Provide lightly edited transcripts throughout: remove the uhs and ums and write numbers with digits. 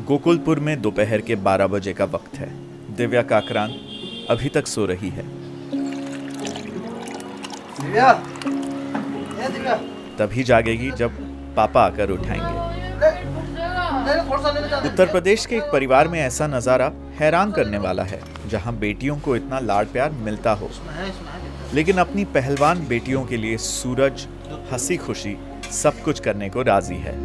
गोकुलपुर में दोपहर के 12 बजे का वक्त है। दिव्या काकरान अभी तक सो रही है। दिव्या, तभी जागेगी जब पापा आकर उठाएंगे। उत्तर प्रदेश के एक परिवार में ऐसा नजारा हैरान करने वाला है, जहां बेटियों को इतना लाड प्यार मिलता हो, लेकिन अपनी पहलवान बेटियों के लिए सूरज हंसी खुशी सब कुछ करने को राजी है।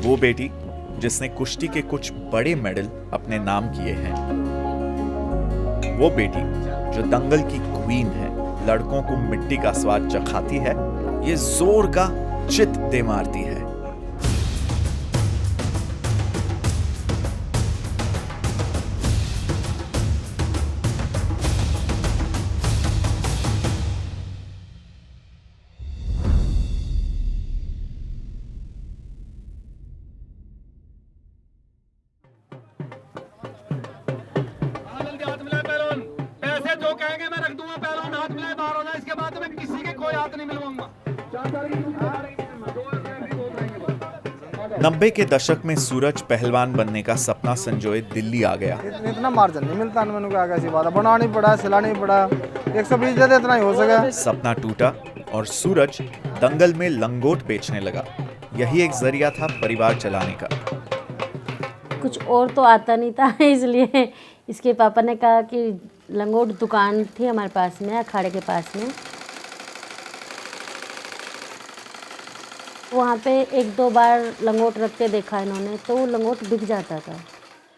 वो बेटी जिसने कुश्ती के कुछ बड़े मेडल अपने नाम किए हैं, वो बेटी जो दंगल की क्वीन है, लड़कों को मिट्टी का स्वाद चखाती है, ये जोर का चित दे मारती है। नब्बे के दशक में सूरज पहलवान बनने का सपना संजोए दिल्ली आ गया। इतना मार्जिन नहीं मिलता, मैंने को आगे बात बनाना नहीं पड़ा, सिलाना नहीं पड़ा, 120 दे इतना ही हो सका। सपना टूटा और सूरज दंगल में लंगोट बेचने लगा। यही एक जरिया था परिवार चलाने का। कुछ और तो आता नहीं था, इसलिए इसके पापा ने कहा कि लंगोट दुकान थी हमारे पास में, अखाड़े के पास में, वहाँ पे एक दो बार लंगोट रख के देखा इन्होंने, तो वो लंगोट बिक जाता था।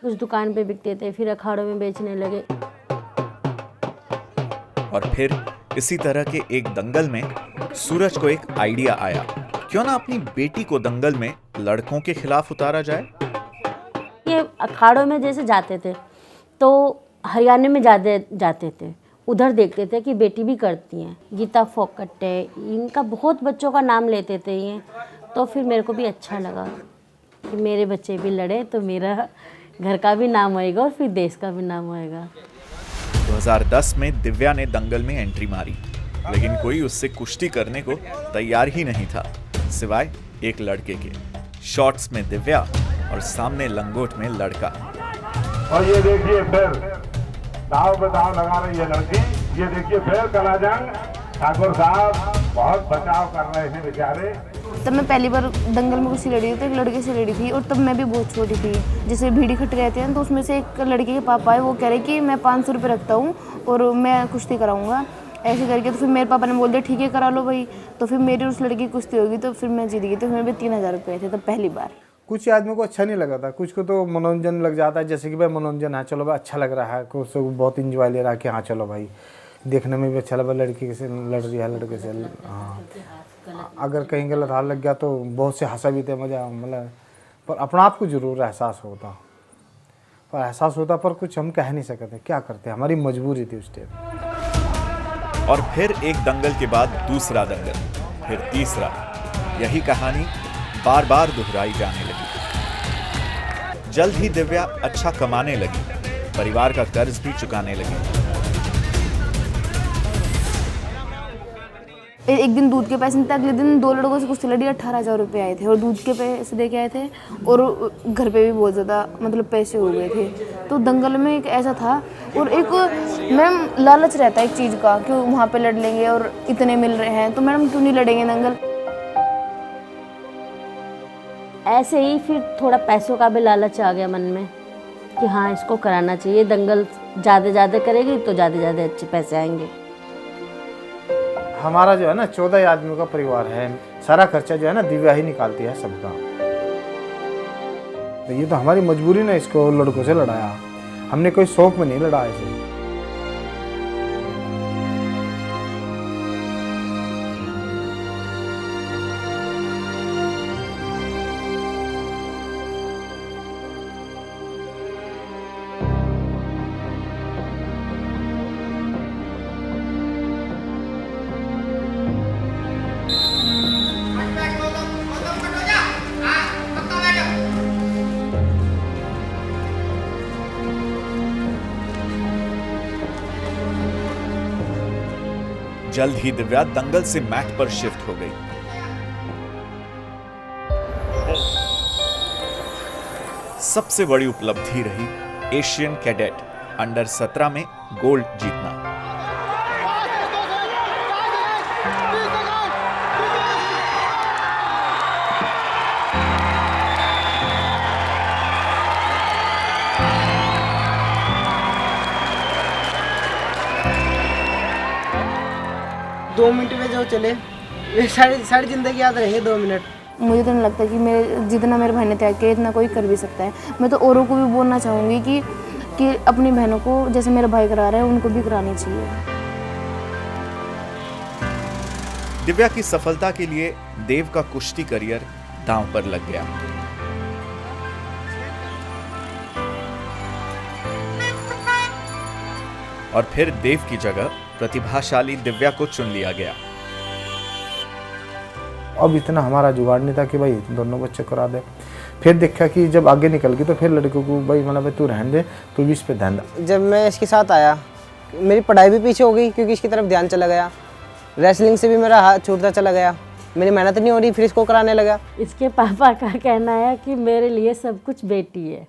कुछ दुकान पे बिकते थे, फिर अखाड़ों में बेचने लगे। और फिर इसी तरह के एक दंगल में सूरज को एक आइडिया आया, क्यों ना अपनी बेटी को दंगल में लड़कों के खिलाफ उतारा जाए। ये अखाड़ों में जैसे जाते थे तो हरियाणा में ज़्यादा जाते थे, उधर देखते थे कि बेटी भी करती हैं। गीता फोकट है, इनका बहुत बच्चों का नाम लेते थे ये, तो फिर मेरे को भी अच्छा लगा कि मेरे बच्चे भी लड़े तो मेरा घर का भी नाम होएगा और फिर देश का भी नाम होएगा। 2010 में दिव्या ने दंगल में एंट्री मारी, लेकिन कोई उससे कुश्ती करने को तैयार ही नहीं था, सिवाय एक लड़के के। शॉर्ट्स में दिव्या और सामने लंगोट में लड़का। और ये देखिए फिर दाव पे दाव लगा रही है लड़की। ये देखिए फिर कलाजंग ठाकुर साहब बहुत बचाव कर रहे हैं बेचारे। तब मैं पहली बार दंगल में कुश्ती लड़ी थी, तो एक लड़के से लड़ी थी, और तब मैं भी बहुत छोटी थी। जैसे भीड़ी खट रहते हैं तो उसमें से एक लड़के के पापा है, वो कह रहे कि मैं 500 रुपये रखता हूँ और मैं कुश्ती कराऊंगा ऐसे करके। तो फिर मेरे पापा ने बोल दिया ठीक है करा लो भाई। तो फिर मेरी उस लड़की की कुश्ती होगी, तो फिर मैं जीत गई। तो मेरे भी 3000 रुपये थे तब पहली बार। कुछ आदमी को अच्छा नहीं लगा था, कुछ को तो मनोरंजन लग जाता है, जैसे कि भाई मनोरंजन है, चलो भाई अच्छा लग रहा है, कुछ को बहुत इंजॉय ले रहा है कि हाँ चलो भाई देखने में भी अच्छा लगा, लड़की से लड़ रही है लड़के से। हाँ, अगर कहीं गलत हाथ लग गया तो बहुत से हंसा भी थे, मजा मतलब, पर अपना आप को जरूर एहसास होता, पर कुछ हम कह नहीं सकते, क्या करते, हमारी मजबूरी थी उस टाइम। और फिर एक दंगल के बाद दूसरा दंगल, फिर तीसरा। यही कहानी बार बार दोहराई जाने लगी। जल्द ही दिव्या अच्छा कमाने लगी, परिवार का कर्ज भी चुकाने लगी। एक दिन दूध के पैसे नहीं थे, अगले दिन 2 लड़कों से कुश्ती लड़ी, 18,000 रुपये आए थे, और दूध के पैसे दे के आए थे, और घर पे भी बहुत ज़्यादा मतलब पैसे हो गए थे। तो दंगल में एक ऐसा था, और एक मैम लालच रहता है एक चीज़ का कि वहाँ पे लड़ लेंगे और इतने मिल रहे हैं, तो मैडम क्यों नहीं लड़ेंगे दंगल। ऐसे ही फिर थोड़ा पैसों का भी लालच आ गया मन में कि हाँ इसको कराना चाहिए, दंगल ज़्यादा करेगी तो ज़्यादा अच्छे पैसे आएंगे। हमारा जो है ना 14 आदमियों का परिवार है, सारा खर्चा जो है ना दिव्या ही निकालती है सबका। तो ये तो हमारी मजबूरी ने इसको लड़कों से लड़ाया, हमने कोई शौक में नहीं लड़ा इसे। जल्द ही दिव्या दंगल से मैट पर शिफ्ट हो गई। सबसे बड़ी उपलब्धि रही एशियन कैडेट अंडर 17 में गोल्ड जीतना। दो मिनट में जो चले सारी जिंदगी याद रहेंगे 2 मिनट। मुझे तो नहीं लगता कि मेरे जितना मेरे भाई ने त्याग किया इतना कोई कर भी सकता है। मैं तो औरों को भी बोलना चाहूँगी कि अपनी बहनों को जैसे मेरा भाई करा रहा है उनको भी करानी चाहिए। दिव्या की सफलता के लिए देव का कुश्ती करियर दांव पर लग गया। और फिर देव की जगह प्रतिभाशाली दिव्या को चुन लिया गया। अब इतना हमारा जुगाड़ नहीं था कि भाई दोनों बच्चे करा दे। फिर देखा कि जब आगे निकल गई तो फिर लड़कों को भाई मतलब तू रहने दे, तू भी इस पे ध्यान दे। जब मैं इसके साथ आया मेरी पढ़ाई भी पीछे हो गई क्योंकि इसकी तरफ ध्यान चला गया। रेसलिंग से भी मेरा हाथ छूटता चला गया। मेरी मेहनत नहीं हो रही, फिर इसको कराने लगा। इसके पापा का कहना है कि मेरे लिए सब कुछ बेटी है।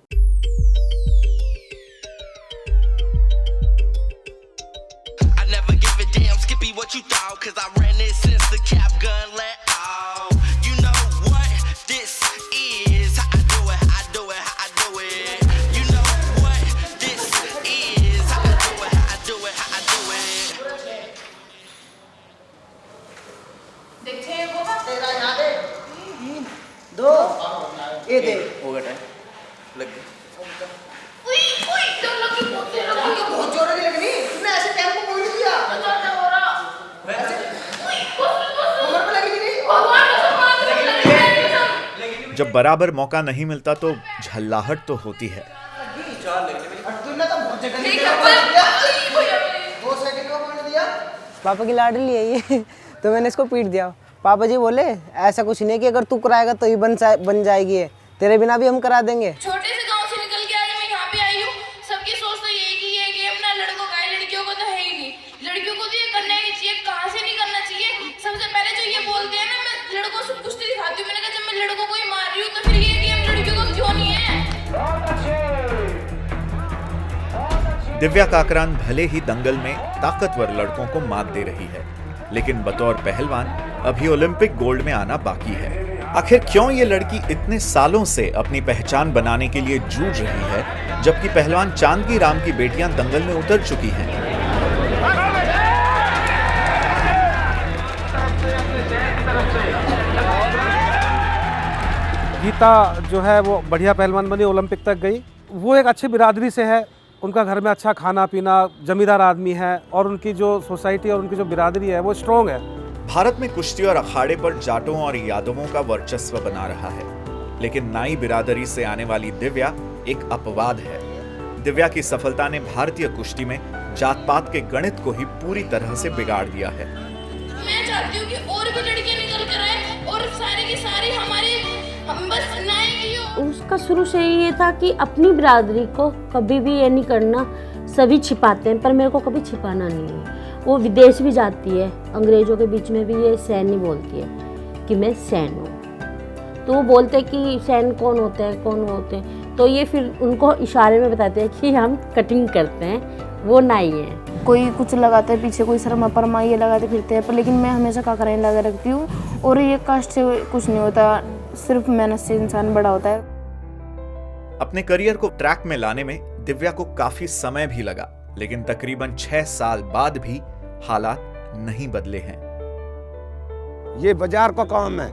ये दे हो गया टाइम लग गया। बहुत जोर लगी लगनी तूने ऐसे टेम्पो कोई नहीं दिया। जब बराबर मौका नहीं मिलता तो झल्लाहट तो होती है। पापा की लाडली है ये तो मैंने इसको पीट दिया। पापा जी बोले ऐसा कुछ नहीं कि अगर तू कराएगा तो ही बन जाएगी है, तेरे बिना भी हम करा देंगे। छोटे से गांव से निकल के आज मैं यहाँ पे आई हूँ। सबकी सोच तो यही कि ये गेम ना लड़कों का है, लड़कियों को तो है ही नहीं। लड़कियों को तो ये करना ही नहीं चाहिए। कहाँ से नहीं करना चाहिए? सबसे पहले जो ये बोलते हैं ना, मैं लड़कों से कुश्ती दिखाती हूँ। मैंने कहा जब मैं लड़कों को ही मार रही हूँ तो फिर ये गेम लड़कियों को क्यों नहीं है? दिव्या काकरान भले ही दंगल में ताकतवर लड़कों को मात दे रही है, लेकिन बतौर पहलवान अभी ओलंपिक गोल्ड में आना बाकी है। आखिर क्यों ये लड़की इतने सालों से अपनी पहचान बनाने के लिए जूझ रही है, जबकि पहलवान चांदगी राम की बेटियां दंगल में उतर चुकी हैं? गीता जो है वो बढ़िया पहलवान बनी, ओलंपिक तक गई। वो एक अच्छी बिरादरी से है, उनका घर में अच्छा खाना पीना, जमींदार आदमी है और उनकी जो सोसाइटी और उनकी जो बिरादरी है वो स्ट्रॉन्ग है। भारत में कुश्ती और अखाड़े पर जाटों और यादवों का वर्चस्व बना रहा है, लेकिन नाई बिरादरी से आने वाली दिव्या एक अपवाद है। दिव्या की सफलता ने भारतीय कुश्ती में जात पात के गणित को ही पूरी तरह से बिगाड़ दिया है। मैं चाहती हूँ कि और भी लड़कियाँ निकल कर आए और सारी की सारी हम बस नाई की हो। उसका शुरू से ही ये था कि अपनी बिरादरी को कभी भी ये नहीं करना। सभी छिपाते हैं पर मेरे को कभी छिपाना नहीं है। वो विदेश भी जाती है, अंग्रेजों के बीच में भी ये सैन नहीं बोलती है कि मैं सैन हूँ। तो वो बोलते कि सैन कौन होते हैं, कौन होते हैं, तो ये फिर उनको इशारे में बताते हैं कि हम कटिंग करते हैं, वो नाई है। कोई कुछ लगाता है पीछे, कोई शर्मा परमा ये लगाते फिरते हैं, पर लेकिन मैं हमेशा काकराइन लगा रखती हूँ। और ये कास्ट से कुछ नहीं होता, सिर्फ मेहनत से इंसान बड़ा होता है। अपने करियर को ट्रैक में लाने में दिव्या को काफी समय भी लगा, लेकिन तकरीबन 6 साल बाद भी हालात नहीं बदले हैं। ये बाजार का काम है।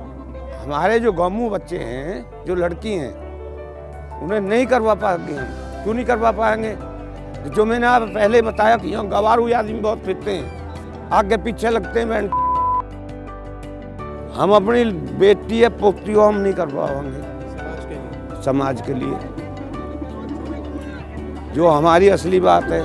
हमारे जो गांवों बच्चे हैं, जो लड़की हैं, उन्हें नहीं करवा पाएंगे। क्यों नहीं करवा पाएंगे? जो मैंने आप पहले बताया कि यहाँ गवारू आदमी बहुत फिरते हैं, आगे पीछे लगते हैं। हम अपनी बेटी या पोती हम नहीं करवा पाएंगे समाज के लिए, जो हमारी असली बात है।